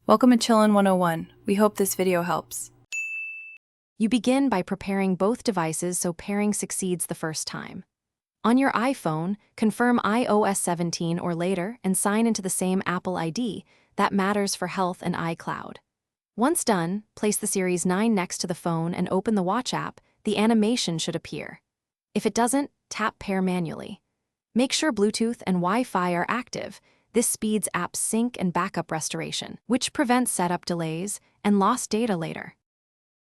Welcome to Chillin' 101. We hope this video helps. You begin by preparing both devices so pairing succeeds the first time. On your iPhone, confirm iOS 17 or later and sign into the same Apple ID. That matters for Health and iCloud. Once done, place the Series 9 next to the phone and open the Watch app. The animation should appear. If it doesn't, tap Pair manually. Make sure Bluetooth and Wi-Fi are active. This speeds app sync and backup restoration, which prevents setup delays and lost data later.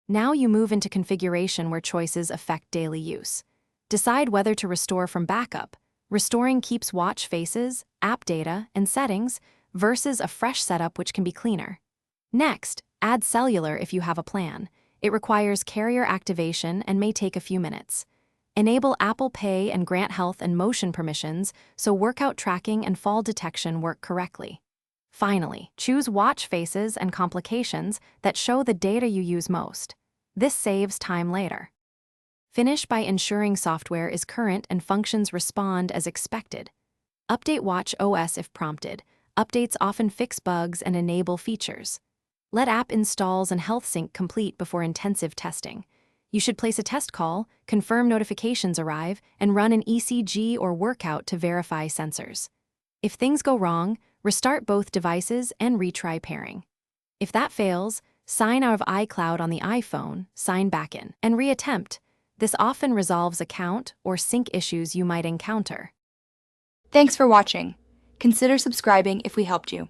Now you move into configuration where choices affect daily use. Decide whether to restore from backup. Restoring keeps watch faces, app data, and settings, versus a fresh setup which can be cleaner. Next, add cellular if you have a plan. It requires carrier activation and may take a few minutes. Enable Apple Pay and grant health and motion permissions so workout tracking and fall detection work correctly. Finally, choose watch faces and complications that show the data you use most. This saves time later. Finish by ensuring software is current and functions respond as expected. Update Watch OS if prompted. Updates often fix bugs and enable features. Let app installs and health sync complete before intensive testing. You should place a test call, confirm notifications arrive, and run an ECG or workout to verify sensors. If things go wrong, restart both devices and retry pairing. If that fails, sign out of iCloud on the iPhone, sign back in, and reattempt. This often resolves account or sync issues you might encounter. Thanks for watching. Consider subscribing if we helped you.